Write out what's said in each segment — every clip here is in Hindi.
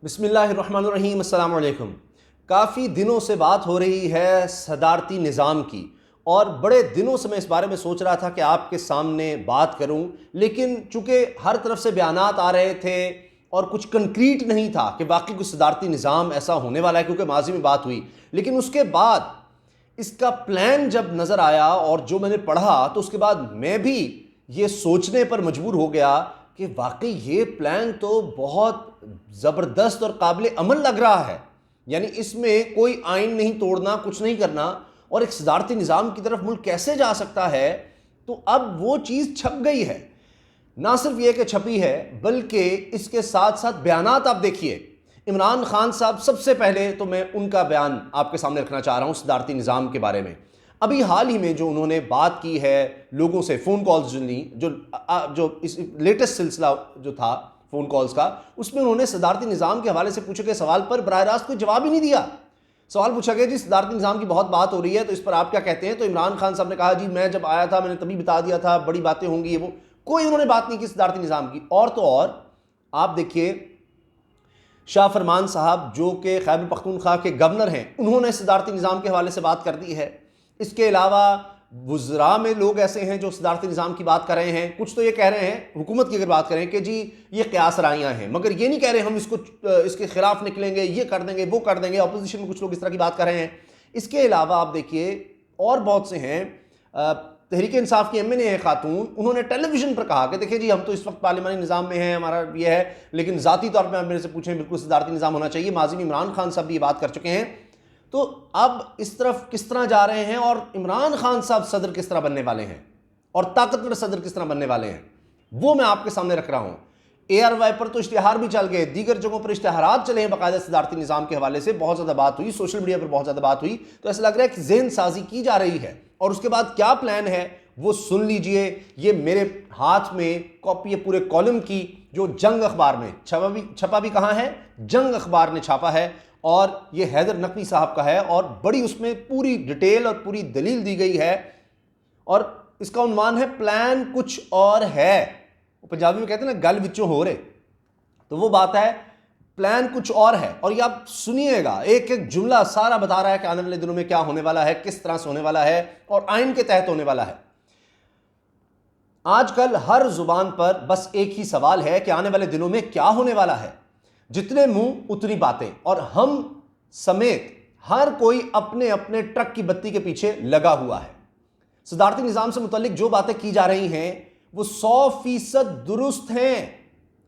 बिस्मिल्लाहिर्रहमानिर्रहीम, अस्सलाम वालेकुम। काफ़ी दिनों से बात हो रही है सदारती निज़ाम की, और बड़े दिनों से मैं इस बारे में सोच रहा था कि आपके सामने बात करूं, लेकिन चूंकि हर तरफ से बयानात आ रहे थे और कुछ कंक्रीट नहीं था कि वाकई कुछ सदारती निज़ाम ऐसा होने वाला है, क्योंकि माजी में बात हुई। लेकिन उसके बाद इसका प्लान जब नज़र आया और जो मैंने पढ़ा, तो उसके बाद मैं भी ये सोचने पर मजबूर हो गया कि वाकई ये प्लान तो बहुत ज़बरदस्त और काबिल अमल लग रहा है। यानी इसमें कोई आइन नहीं तोड़ना, कुछ नहीं करना, और एक सदारती निज़ाम की तरफ मुल्क कैसे जा सकता है। तो अब वो चीज़ छप गई है। ना सिर्फ ये कि छपी है, बल्कि इसके साथ साथ बयानात आप देखिए। इमरान खान साहब, सबसे पहले तो मैं उनका बयान आपके सामने रखना चाह रहा हूँ सदारती निज़ाम के बारे में। अभी हाल ही में जो उन्होंने बात की है, लोगों से फ़ोन कॉल्स जो ली, जो इस लेटेस्ट सिलसिला जो था फ़ोन कॉल्स का, उसमें उन्होंने सदारती निज़ाम के हवाले से पूछे गए सवाल पर बराह रास्त कोई जवाब ही नहीं दिया। सवाल पूछा गया, जी सदारती निज़ाम की बहुत बात हो रही है, तो इस पर आप क्या कहते हैं। तो इमरान खान साहब ने कहा, जी मैं जब आया था मैंने तभी बता दिया था, बड़ी बातें होंगी ये वो। कोई उन्होंने बात नहीं की सदारती निज़ाम की। और तो और आप देखिए, शाह फरमान साहब जो कि खैबर पख्तूनख्वा के गवर्नर हैं, उन्होंने सदारती निज़ाम के हवाले से बात कर दी है। इसके अलावा वुज़रा में लोग ऐसे हैं जो सदारती निज़ाम की बात कर रहे हैं। कुछ तो ये कह रहे हैं, हुकूमत की अगर बात करें, कि जी ये क़यास राइयाँ हैं, मगर ये नहीं कह रहे हम इसके खिलाफ निकलेंगे, ये कर देंगे, वो कर देंगे। अपोजिशन में कुछ लोग इस तरह की बात कर रहे हैं। इसके अलावा आप देखिए और बहुत से हैं। तहरीक इंसाफ की MNA है खातून, उन्होंने टेलीविज़न पर कहा कि देखिए जी हम तो इस वक्त पार्लिमानी निज़ाम में हैं, हमारा ये है, लेकिन ज़ाती तौर पर आप मेरे से पूछें, बिल्कुल सदारती निज़ाम होना चाहिए। माजी में इमरान खान साहब भी ये बात कर चुके हैं। तो अब इस तरफ किस तरह जा रहे हैं, और इमरान खान साहब सदर किस तरह बनने वाले हैं, और ताकतवर सदर किस तरह बनने वाले हैं, वो मैं आपके सामने रख रहा हूं। ARY पर तो इश्तिहार भी चल गए, दीगर जगहों पर इश्तिहारात चले हैं बाकायदा सदारती निज़ाम के हवाले से। बहुत ज़्यादा बात हुई, सोशल मीडिया पर बहुत ज़्यादा बात हुई। तो ऐसा लग रहा है कि ज़हन साजी की जा रही है। और उसके बाद क्या प्लान है वो सुन लीजिए। ये मेरे हाथ में कॉपी है पूरे कॉलम की, जो जंग अखबार में छपा भी कहाँ है, जंग अखबार ने छापा है, और ये हैदर नकवी साहब का है, और बड़ी उसमें पूरी डिटेल और पूरी दलील दी गई है। और इसका उन्वान है प्लान कुछ और है। पंजाबी में कहते हैं ना, गल विचों हो रहे, तो वो बात है प्लान कुछ और है। और ये आप सुनिएगा, एक एक जुमला सारा बता रहा है कि आने वाले दिनों में क्या होने वाला है, किस तरह से होने वाला है, और आइन के तहत होने वाला है। आजकल हर जुबान पर बस एक ही सवाल है कि आने वाले दिनों में क्या होने वाला है। जितने मुंह उतनी बातें, और हम समेत हर कोई अपने अपने ट्रक की बत्ती के पीछे लगा हुआ है। सदारती निज़ाम से मुतल्लिक जो बातें की जा रही हैं वो 100% दुरुस्त हैं,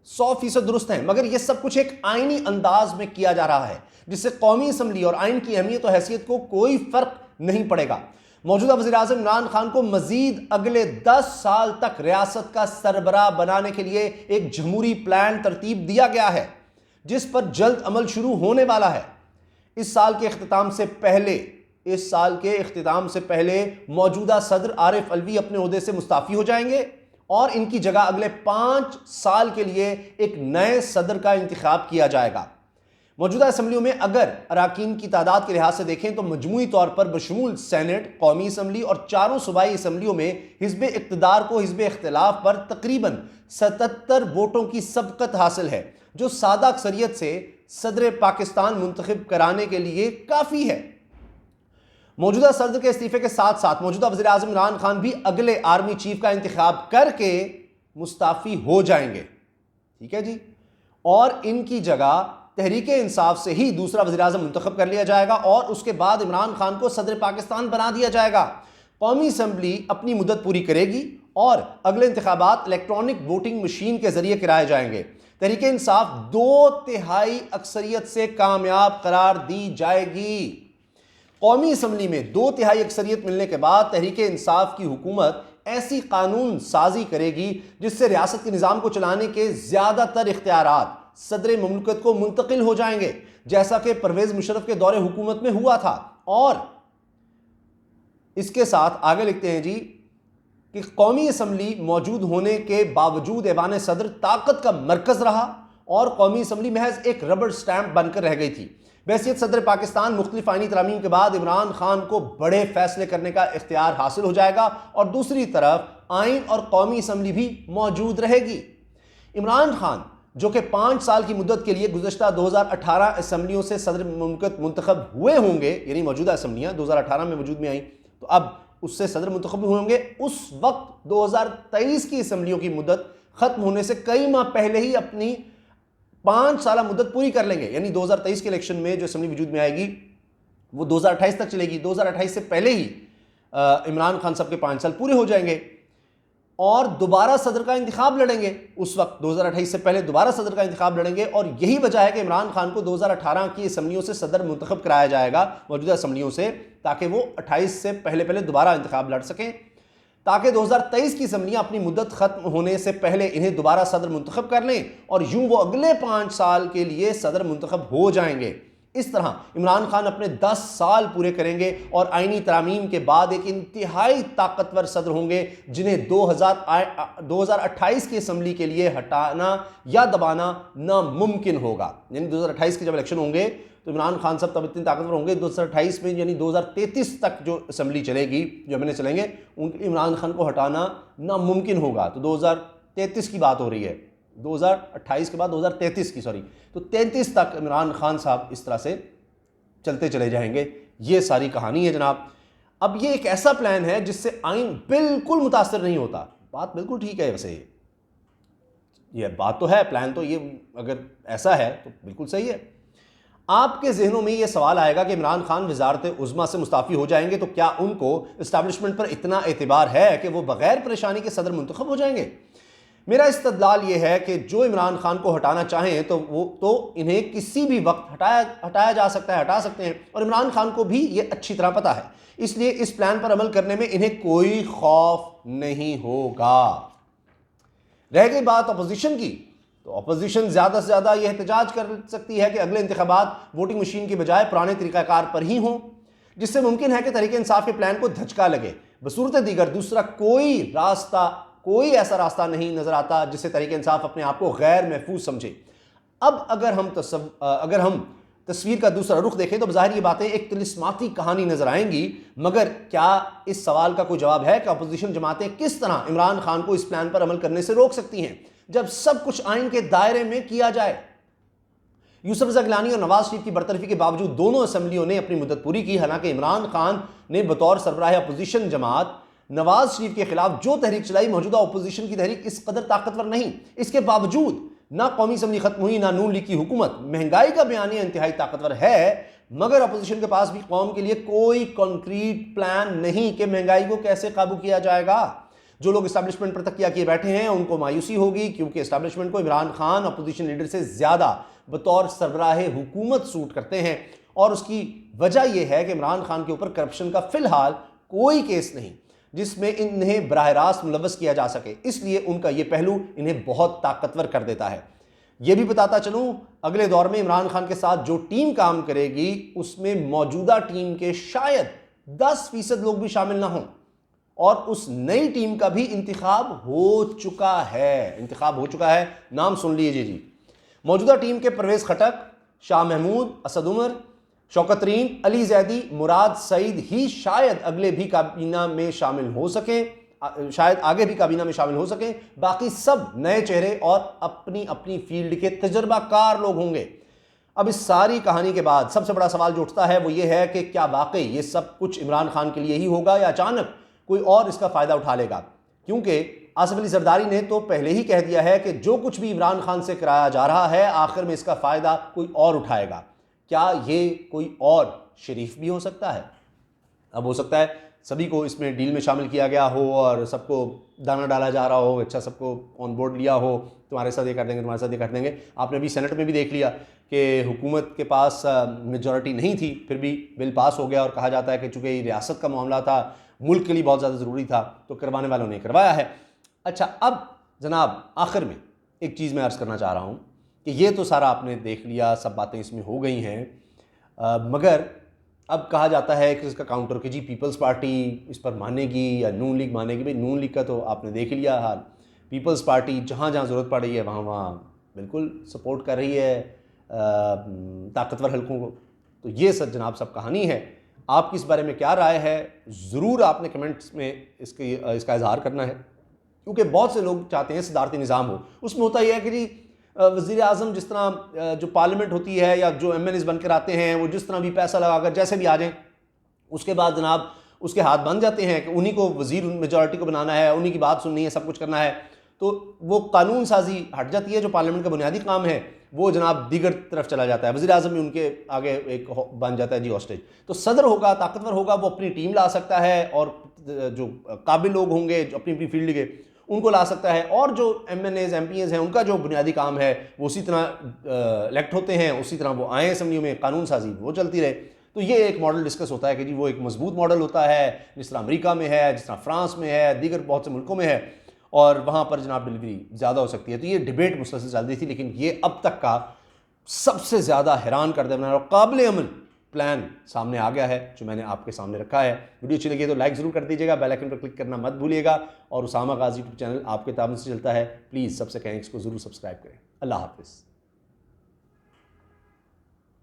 100% दुरुस्त हैं, मगर यह सब कुछ एक आईनी अंदाज में किया जा रहा है, जिससे कौमी असम्बली और आइन की अहमियत और हैसियत को कोई फर्क नहीं पड़ेगा। मौजूदा वज़ीर-ए-आज़म इमरान खान को मजीद अगले 10 साल तक रियासत का सरबराह बनाने के लिए एक जमहूरी प्लान तरतीब दिया गया है, जिस पर जल्द अमल शुरू होने वाला है। इस साल के इख्तिताम से पहले मौजूदा सदर आरिफ अलवी अपने ओहदे से मुस्ताफ़ी हो जाएंगे, और इनकी जगह अगले 5 साल के लिए एक नए सदर का इंतखाब किया जाएगा। मौजूदा असम्बलियों में अगर अराकीन की तादाद के लिहाज से देखें तो मजमूई तौर पर बशमूल सेनेट, कौमी असम्बली और चारों सूबाई असम्बलियों में हिज़्ब इक़्तिदार को हिज़्ब इख्तिलाफ पर तकरीबन 77 वोटों की सबकत हासिल है, जो सादा अक्सरियत से सदर पाकिस्तान मुंतखब कराने के लिए काफ़ी है। मौजूदा सदर के इस्तीफे के साथ साथ मौजूदा वज़ीर आज़म इमरान खान भी अगले आर्मी चीफ का इंतखाब करके मुस्ताफ़ी हो जाएंगे। ठीक है जी, और इनकी जगह तहरीक इंसाफ से ही दूसरा वज़ीर आज़म मुंतखब कर लिया जाएगा, और उसके बाद इमरान खान को सदर पाकिस्तान बना दिया जाएगा। कौमी असम्बली अपनी मुद्दत पूरी करेगी, और अगले इंतखाबात इलेक्ट्रॉनिक वोटिंग मशीन के जरिए कराए जाएंगे। तहरीक इंसाफ 2/3 अक्सरियत से कामयाब करार दी जाएगी। कौमी असम्बली में 2/3 अक्सरियत मिलने के बाद तहरीक इंसाफ की हुकूमत ऐसी कानून साजी करेगी जिससे रियासत के निज़ाम को चलाने के ज़्यादातर इख्तियारात सदर मुमलकत को मुंतकिल हो जाएंगे, जैसा कि परवेज़ मुशर्रफ के दौरे हुकूमत में हुआ था। और इसके साथ आगे लिखते हैं जी कि कौमी असम्बली मौजूद होने के बावजूद ऐवान सदर ताकत का मरकज़ रहा, और कौमी असम्बली महज एक रबर स्टैंप बनकर रह गई थी। बहैसियत सदर पाकिस्तान मुख्तलिफ आईनी तरामीम के बाद इमरान खान को बड़े फैसले करने का इख्तियार हासिल हो जाएगा, और दूसरी तरफ आइन और कौमी असम्बली भी मौजूद रहेगी। इमरान खान जो कि 5 साल की मुद्दत के लिए गुज़श्ता 2018 असम्बलियों से सदर मुमलकत मुंतखब हुए होंगे, यानी मौजूदा असम्बलियाँ 2018 में वजूद में आई, तो अब उससे सदर मुंतखब होंगे। उस वक्त 2023 की असम्बलियों की मुद्दत ख़त्म होने से कई माह पहले ही अपनी 5 साल मुद्दत पूरी कर लेंगे, यानी 2023 के इलेक्शन में जो असम्बली वजूद में आएगी वो 2028 तक चलेगी। 2028 से पहले ही इमरान खान साहब के 5 साल पूरे हो जाएंगे और दोबारा सदर का इंतखाब लड़ेंगे। उस वक्त 2028 से पहले दोबारा सदर का इंतखाब लड़ेंगे और यही वजह है कि इमरान खान को 2018 की असम्बलियों से सदर मुंतखब कराया जाएगा, मौजूदा असम्बलियों से, ताकि वो 28 से पहले दोबारा इंतखाब लड़ सकें, ताकि 2023 की असम्बलियाँ अपनी मुद्दत ख़त्म होने से पहले इन्हें दोबारा सदर मुंतखब कर लें और यूँ वो अगले 5 साल के लिए सदर मुंतखब हो जाएंगे। इस तरह इमरान खान अपने 10 साल पूरे करेंगे और आईनी तरामीम के बाद एक इंतहाई ताकतवर सदर होंगे, जिन्हें 2028 की असम्बली के लिए हटाना या दबाना नामुमकिन होगा। यानी 2028 के जब इलेक्शन होंगे तो इमरान खान साहब तब इतने ताकतवर होंगे 2028 में, यानी 2033 तक जो असम्बली चलेगी, जो एमएनए चलेंगे, उनके इमरान खान को हटाना नामुमकिन होगा। तो 2033 की बात हो रही है, 2028 के बाद 2033 की, सॉरी, तो 33 तक इमरान खान साहब इस तरह से चलते चले जाएंगे। ये सारी कहानी है जनाब। अब ये एक ऐसा प्लान है जिससे आइन बिल्कुल मुतासर नहीं होता। बात बिल्कुल ठीक है, वैसे ये बात तो है, प्लान तो ये अगर ऐसा है तो बिल्कुल सही है। आपके जहनों में ये सवाल आएगा कि इमरान खान वजारत उज़्मा से मुस्ताफ़ी हो जाएंगे तो क्या उनको इस्टेब्लिशमेंट पर इतना एतबार है कि वो बगैर परेशानी के सदर मुंतखब हो जाएंगे? मेरा इस्तदलाल ये है कि जो इमरान खान को हटाना चाहें तो इन्हें किसी भी वक्त हटाया जा सकता है, हटा सकते हैं, और इमरान खान को भी ये अच्छी तरह पता है। इसलिए इस प्लान पर अमल करने में इन्हें कोई खौफ नहीं होगा। रह गई बात अपोजिशन की, तो अपोजिशन ज़्यादा से ज़्यादा यह एहतजाज कर सकती है कि अगले इंतखाबात वोटिंग मशीन के बजाय पुराने तरीक़ाकार पर ही हों, जिससे मुमकिन है कि तहरीक इंसाफ के प्लान को धचका लगे। बसूरत दीगर दूसरा कोई ऐसा रास्ता नहीं नजर आता जिससे तहरीक इंसाफ अपने आप को गैर महफूज समझे। अब अगर हम तस्वीर का दूसरा रुख देखें तो बज़ाहिर ये बातें एक तिलिस्माती कहानी नजर आएंगी, मगर क्या इस सवाल का कोई जवाब है कि अपोजिशन जमातें किस तरह इमरान खान को इस प्लान पर अमल करने से रोक सकती हैं जब सब कुछ आइन के दायरे में किया जाए? यूसुफ रज़ा गिलानी और नवाज शरीफ की बरतरफी के बावजूद दोनों असम्बलियों ने अपनी मुद्दत पूरी की। हालांकि इमरान खान ने बतौर सरबराह अपोजिशन जमात नवाज शरीफ के खिलाफ जो तहरीक चलाई, मौजूदा अपोजिशन की तहरीक इस कदर ताकतवर नहीं। इसके बावजूद ना कौमी असम्बली खत्म हुई, ना नून लीग की हुकूमत। महंगाई का बयानिया इंतहाई ताकतवर है, मगर अपोजिशन के पास भी कौम के लिए कोई कॉन्क्रीट प्लान नहीं कि महंगाई को कैसे काबू किया जाएगा। जो लोग इस्टेब्लिशमेंट पर तकिया किए बैठे हैं उनको मायूसी होगी, क्योंकि इस्टेब्लिशमेंट को इमरान खान अपोजिशन लीडर से ज़्यादा बतौर सरबराह हुकूमत सूट करते हैं, और उसकी वजह यह है कि इमरान खान के ऊपर करप्शन का फिलहाल कोई केस नहीं जिसमें इन्हें बराह रास्त मुलव्वस किया जा सके। इसलिए उनका यह पहलू इन्हें बहुत ताकतवर कर देता है। यह भी बताता चलूं, अगले दौर में इमरान खान के साथ जो टीम काम करेगी उसमें मौजूदा टीम के शायद 10% लोग भी शामिल ना हों, और उस नई टीम का भी इंतखाब हो चुका है। नाम सुन लीजिए जी। मौजूदा टीम के परवेज़ खटक, शाह महमूद, असद उमर, शौकत तरीन, अली जैदी, मुराद सईद ही शायद अगले भी काबीना में शामिल हो सकें, शायद आगे भी काबीना में शामिल हो सकें। बाकी सब नए चेहरे और अपनी अपनी फील्ड के तजर्बाकार लोग होंगे। अब इस सारी कहानी के बाद सबसे बड़ा सवाल जो उठता है वो ये है कि क्या वाकई ये सब कुछ इमरान खान के लिए ही होगा या अचानक कोई और इसका फ़ायदा उठा लेगा? क्योंकि आसिफ अली जरदारी ने तो पहले ही कह दिया है कि जो कुछ भी इमरान खान से कराया जा रहा है आखिर में इसका फ़ायदा कोई और उठाएगा। क्या ये कोई और शरीफ भी हो सकता है? अब हो सकता है सभी को इसमें डील में शामिल किया गया हो और सबको दाना डाला जा रहा हो, अच्छा सबको ऑन बोर्ड लिया हो, तुम्हारे साथ ये कर देंगे, तुम्हारे साथ ये कर देंगे। आपने अभी सेनेट में भी देख लिया कि हुकूमत के पास मेजॉरिटी नहीं थी, फिर भी बिल पास हो गया, और कहा जाता है कि चूँकि ये रियासत का मामला था, मुल्क के लिए बहुत ज़्यादा ज़रूरी था, तो करवाने वालों ने करवाया है। अच्छा, अब जनाब आखिर में एक चीज़ मैं अर्ज़ करना चाह रहा हूँ कि ये तो सारा आपने देख लिया, सब बातें इसमें हो गई हैं, मगर अब कहा जाता है कि इसका काउंटर कि जी पीपल्स पार्टी इस पर मानेगी या नून लीग मानेगी। भाई नून लीग का तो आपने देख लिया हाल, पीपल्स पार्टी जहाँ जहाँ ज़रूरत पड़ रही है वहाँ वहाँ बिल्कुल सपोर्ट कर रही है ताकतवर हलकों को। तो ये सब जनाब सब कहानी है। आपकी इस बारे में क्या राय है ज़रूर आपने कमेंट्स में इसका इजहार करना है, क्योंकि बहुत से लोग चाहते हैं सदारती निज़ाम हो। उसमें होता यह है कि जी वज़ीर आज़म जिस तरह जो पार्लियामेंट होती है या जो MNAs बनकर आते हैं वो जिस तरह भी पैसा लगाकर जैसे भी आ जाएं, उसके बाद जनाब उसके हाथ बन जाते हैं कि उन्हीं को वज़ीर मेजॉरिटी को बनाना है, उन्हीं की बात सुननी है, सब कुछ करना है, तो वो कानून साजी हट जाती है। जो पार्लियामेंट का बुनियादी काम है वो जनाब दीगर तरफ चला जाता है, वज़ीर आज़म भी उनके आगे एक बन जाता है जी हॉस्टेज। तो सदर होगा, ताकतवर होगा, वो अपनी टीम ला सकता है और जो काबिल लोग होंगे जो अपनी अपनी फील्ड के उनको ला सकता है, और जो MNAs MPs हैं उनका जो बुनियादी काम है वो उसी तरह इलेक्ट होते हैं, उसी तरह वो आए असम्बली में, कानून साजी वो चलती रहे। तो ये एक मॉडल डिस्कस होता है कि जी वो एक मजबूत मॉडल होता है, जिस तरह अमेरिका में है, जिस तरह फ्रांस में है, दीगर बहुत से मुल्कों में है, और वहाँ पर जनाब डिलीवरी ज़्यादा हो सकती है। तो ये डिबेट मुसलसल चल रही थी, लेकिन ये अब तक का सबसे ज़्यादा हैरान कर देने वाला काबिल अमल प्लान सामने आ गया है जो मैंने आपके सामने रखा है। वीडियो अच्छी लगी तो लाइक ज़रूर कर दीजिएगा, बेल आइकन पर क्लिक करना मत भूलिएगा, और उसामा गाजी यूट्यूब चैनल आपके ताबन से चलता है, प्लीज़ सबसे कहें इसको ज़रूर सब्सक्राइब करें। अल्लाह हाफ़िज़।